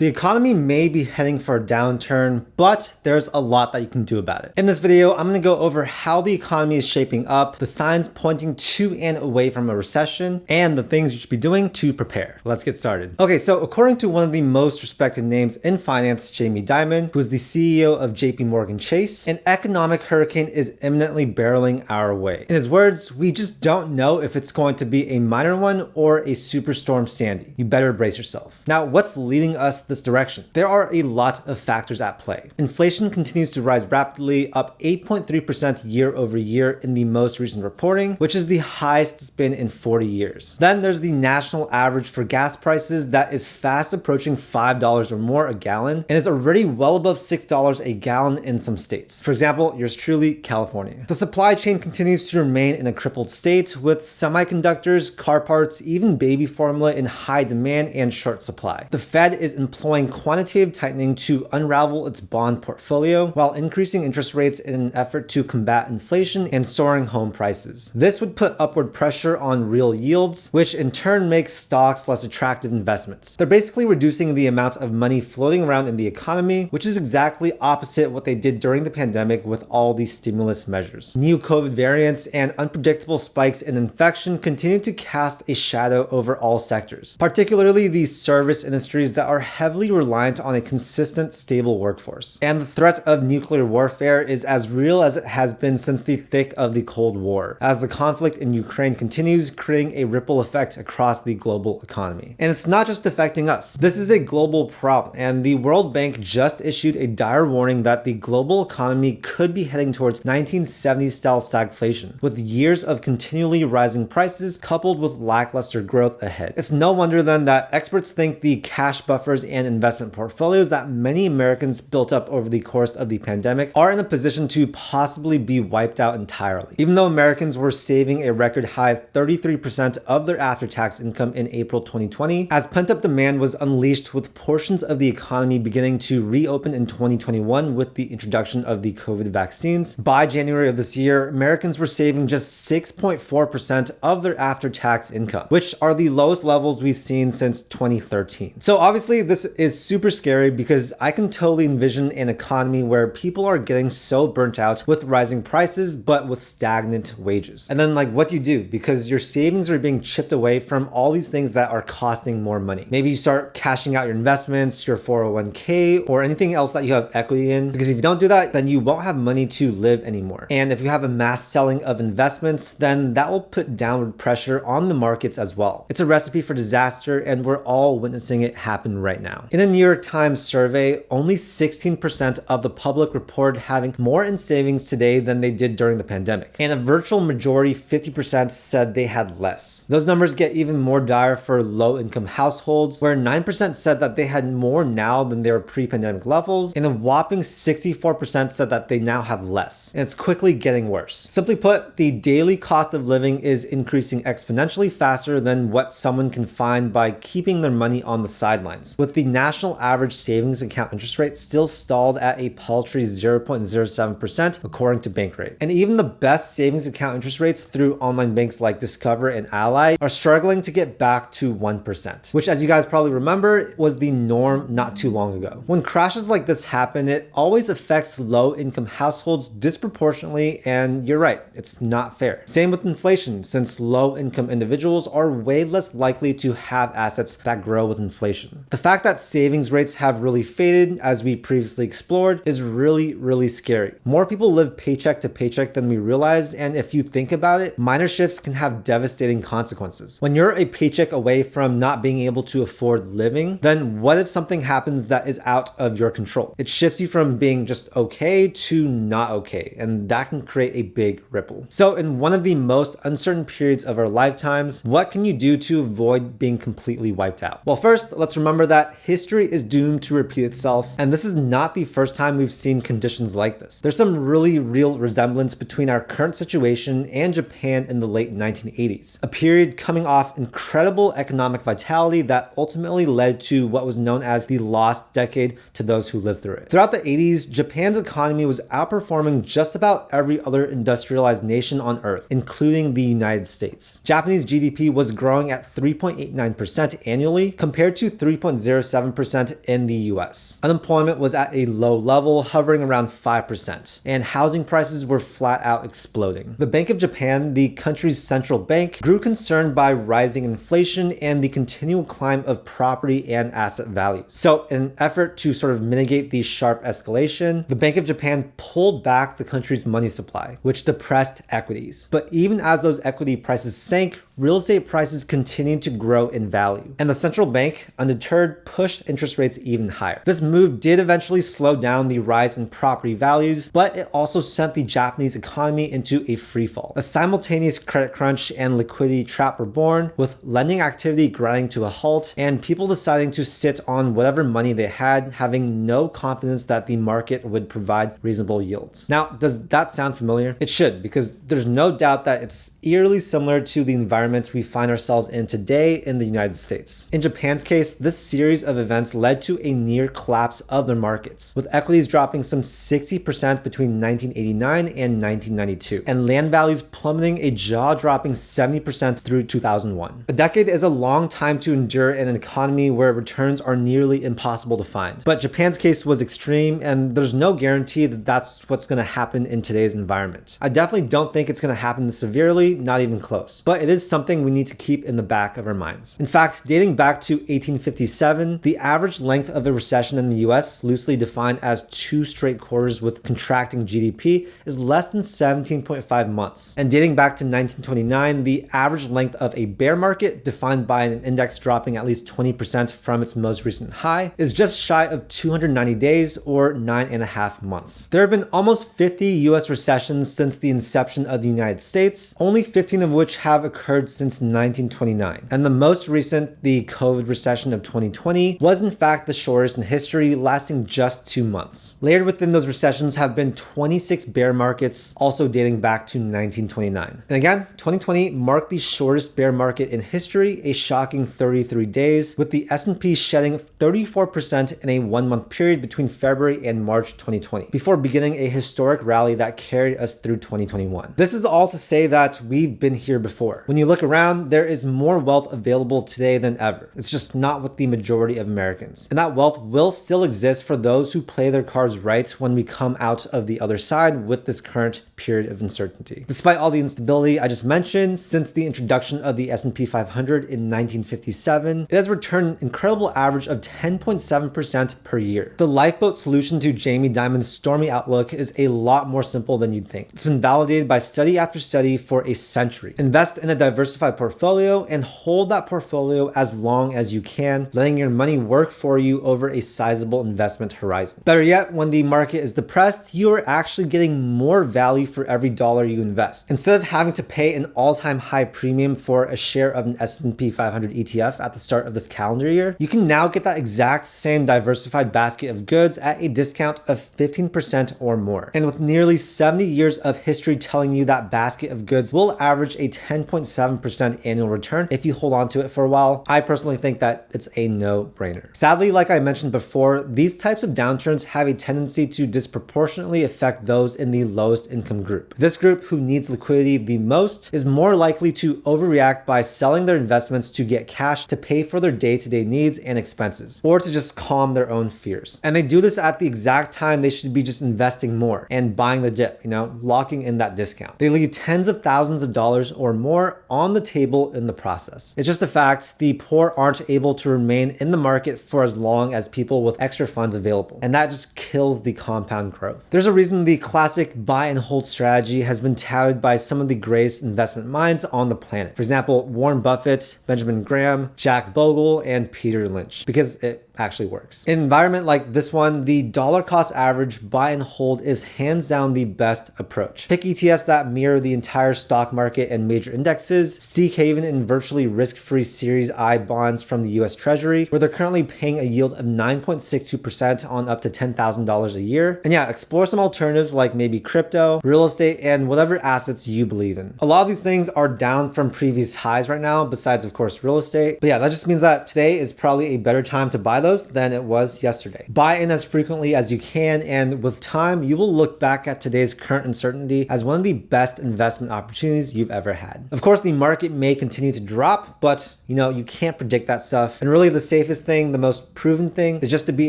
The economy may be heading for a downturn, but there's a lot that you can do about it. In this video, I'm going to go over how the economy is shaping up, the signs pointing to and away from a recession, and the things you should be doing to prepare. Let's get started. Okay, so according to one of the most respected names in finance, Jamie Dimon, who is the CEO of JP Morgan Chase, an economic hurricane is imminently barreling our way. In his words, we just don't know if it's going to be a minor one or a superstorm Sandy. You better brace yourself. Now, what's leading us this direction? There are a lot of factors at play. Inflation continues to rise rapidly, up 8.3% year over year in the most recent reporting, which is the highest it's been in 40 years. Then there's the national average for gas prices that is fast approaching $5 or more a gallon and is already well above $6 a gallon in some states. For example, yours truly, California. The supply chain continues to remain in a crippled state with semiconductors, car parts, even baby formula in high demand and short supply. The Fed is employing quantitative tightening to unravel its bond portfolio while increasing interest rates in an effort to combat inflation and soaring home prices. This would put upward pressure on real yields, which in turn makes stocks less attractive investments. They're basically reducing the amount of money floating around in the economy, which is exactly opposite what they did during the pandemic with all these stimulus measures. New COVID variants and unpredictable spikes in infection continue to cast a shadow over all sectors, particularly the service industries that are heavily reliant on a consistent, stable workforce. And the threat of nuclear warfare is as real as it has been since the thick of the Cold War, as the conflict in Ukraine continues, creating a ripple effect across the global economy. And it's not just affecting us. This is a global problem, and the World Bank just issued a dire warning that the global economy could be heading towards 1970s-style stagflation, with years of continually rising prices coupled with lackluster growth ahead. It's no wonder then that experts think the cash buffers and investment portfolios that many Americans built up over the course of the pandemic are in a position to possibly be wiped out entirely. Even though Americans were saving a record high of 33% of their after-tax income in April 2020, as pent-up demand was unleashed with portions of the economy beginning to reopen in 2021 with the introduction of the COVID vaccines, by January of this year, Americans were saving just 6.4% of their after-tax income, which are the lowest levels we've seen since 2013. So obviously, this is super scary because I can totally envision an economy where people are getting so burnt out with rising prices, but with stagnant wages. And then what do you do? Because your savings are being chipped away from all these things that are costing more money. Maybe you start cashing out your investments, your 401k, or anything else that you have equity in. Because if you don't do that, then you won't have money to live anymore. And if you have a mass selling of investments, then that will put downward pressure on the markets as well. It's a recipe for disaster, and we're all witnessing it happen right now. In a New York Times survey, only 16% of the public reported having more in savings today than they did during the pandemic. And a virtual majority, 50%, said they had less. Those numbers get even more dire for low-income households, where 9% said that they had more now than their pre-pandemic levels, and a whopping 64% said that they now have less. And it's quickly getting worse. Simply put, the daily cost of living is increasing exponentially faster than what someone can find by keeping their money on the sidelines, with the national average savings account interest rate still stalled at a paltry 0.07% according to Bankrate. And even the best savings account interest rates through online banks like Discover and Ally are struggling to get back to 1%, which, as you guys probably remember, was the norm not too long ago. When crashes like this happen, it always affects low-income households disproportionately, and you're right, it's not fair. Same with inflation, since low-income individuals are way less likely to have assets that grow with inflation. The fact that savings rates have really faded, as we previously explored, is really scary. More people live paycheck to paycheck than we realize, and if you think about it, minor shifts can have devastating consequences. When you're a paycheck away from not being able to afford living, then what if something happens that is out of your control? It shifts you from being just okay to not okay, and that can create a big ripple. So in one of the most uncertain periods of our lifetimes, what can you do to avoid being completely wiped out? Well, first, let's remember that history is doomed to repeat itself, and this is not the first time we've seen conditions like this. There's some really real resemblance between our current situation and Japan in the late 1980s, a period coming off incredible economic vitality that ultimately led to what was known as the lost decade to those who lived through it. Throughout the 80s, Japan's economy was outperforming just about every other industrialized nation on Earth, including the United States. Japanese GDP was growing at 3.89% annually compared to 3.07 7% in the US. Unemployment was at a low level, hovering around 5%, and housing prices were flat out exploding. The Bank of Japan, the country's central bank, grew concerned by rising inflation and the continual climb of property and asset values. So in an effort to sort of mitigate the sharp escalation, the Bank of Japan pulled back the country's money supply, which depressed equities. But even as those equity prices sank, real estate prices continued to grow in value. And the central bank, undeterred, pushed interest rates even higher. This move did eventually slow down the rise in property values, but it also sent the Japanese economy into a freefall. A simultaneous credit crunch and liquidity trap were born, with lending activity grinding to a halt and people deciding to sit on whatever money they had, having no confidence that the market would provide reasonable yields. Now, does that sound familiar? It should, because there's no doubt that it's eerily similar to the environment we find ourselves in today in the United States. In Japan's case, this series of events led to a near collapse of their markets, with equities dropping some 60% between 1989 and 1992, and land values plummeting a jaw-dropping 70% through 2001. A decade is a long time to endure in an economy where returns are nearly impossible to find. But Japan's case was extreme, and there's no guarantee that that's what's going to happen in today's environment. I definitely don't think it's going to happen this severely, not even close. But it is something we need to keep in the back of our minds. In fact, dating back to 1857, the average length of a recession in the US, loosely defined as 2 straight quarters with contracting GDP, is less than 17.5 months. And dating back to 1929, the average length of a bear market, defined by an index dropping at least 20% from its most recent high, is just shy of 290 days or 9.5 months. There have been almost 50 US recessions since the inception of the United States, only 15 of which have occurred since 1929. And the most recent, the COVID recession of 2020, was in fact the shortest in history, lasting just 2 months. Layered within those recessions have been 26 bear markets, also dating back to 1929. And again, 2020 marked the shortest bear market in history, a shocking 33 days, with the S&P shedding 34% in a 1-month period between February and March 2020, before beginning a historic rally that carried us through 2021. This is all to say that we've been here before. When you look around, there is more wealth available today than ever. It's just not with the majority of Americans. And that wealth will still exist for those who play their cards right when we come out of the other side with this current period of uncertainty. Despite all the instability I just mentioned, since the introduction of the S&P 500 in 1957, it has returned an incredible average of 10.7% per year. The lifeboat solution to Jamie Dimon's stormy outlook is a lot more simple than you'd think. It's been validated by study after study for a century. Invest in a diversified portfolio and hold that portfolio as long as you can, letting your money work for you over a sizable investment horizon. Better yet, when the market is depressed, you are actually getting more value for every dollar you invest. Instead of having to pay an all-time high premium for a share of an S&P 500 ETF at the start of this calendar year, you can now get that exact same diversified basket of goods at a discount of 15% or more. And with nearly 70 years of history telling you that basket of goods will average a 10.7% annual return if you hold on to it for a while, I personally think that it's a no-brainer. Sadly, like I mentioned before, these types of downturns have a tendency to disproportionately affect those in the lowest income group. This group, who needs liquidity the most, is more likely to overreact by selling their investments to get cash to pay for their day-to-day needs and expenses, or to just calm their own fears. And they do this at the exact time they should be just investing more and buying the dip, locking in that discount. They leave tens of thousands of dollars or more on the table in the process. It's just a fact, the poor aren't able to remain in the market for as long as people with extra funds available, and that just kills the compound growth. There's a reason the classic buy and hold strategy has been touted by some of the greatest investment minds on the planet. For example, Warren Buffett, Benjamin Graham, Jack Bogle, and Peter Lynch, because it actually works. In an environment like this one, the dollar cost average buy and hold is hands down the best approach. Pick ETFs that mirror the entire stock market and major indexes, seek haven in virtually risk-free Series I bonds from the US Treasury, where they're currently paying a yield of 9.62% on up to $10,000 a year. And yeah, explore some alternatives like maybe crypto, real estate, and whatever assets you believe in. A lot of these things are down from previous highs right now, besides of course real estate. But yeah, that just means that today is probably a better time to buy those those than it was yesterday. Buy in as frequently as you can, and with time, you will look back at today's current uncertainty as one of the best investment opportunities you've ever had. Of course, the market may continue to drop, but you can't predict that stuff. And really the safest thing, the most proven thing, is just to be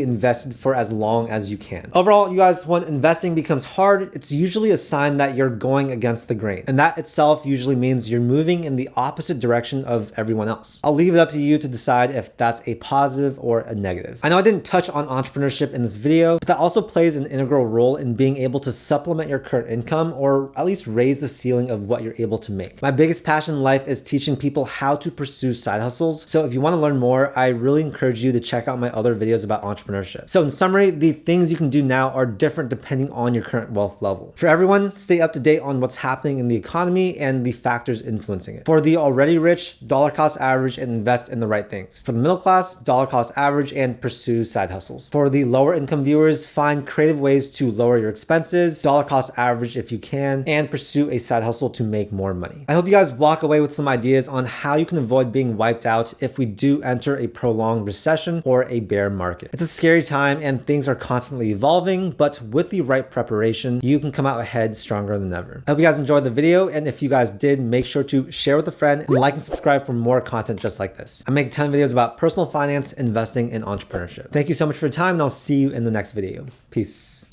invested for as long as you can. Overall, you guys, when investing becomes hard, it's usually a sign that you're going against the grain. And that itself usually means you're moving in the opposite direction of everyone else. I'll leave it up to you to decide if that's a positive or a negative. I know I didn't touch on entrepreneurship in this video, but that also plays an integral role in being able to supplement your current income, or at least raise the ceiling of what you're able to make. My biggest passion in life is teaching people how to pursue side hustles. So if you want to learn more, I really encourage you to check out my other videos about entrepreneurship. So in summary, the things you can do now are different depending on your current wealth level. For everyone, stay up to date on what's happening in the economy and the factors influencing it. For the already rich, dollar cost average and invest in the right things. For the middle class, dollar cost average and pursue side hustles. For the lower income viewers, find creative ways to lower your expenses, dollar cost average if you can, and pursue a side hustle to make more money. I hope you guys walk away with some ideas on how you can avoid being wiped out if we do enter a prolonged recession or a bear market. It's a scary time and things are constantly evolving, but with the right preparation, you can come out ahead stronger than ever. I hope you guys enjoyed the video, and if you guys did, make sure to share with a friend and like and subscribe for more content just like this. I make a ton of videos about personal finance, investing, and entrepreneurship. Thank you so much for your time, and I'll see you in the next video. Peace.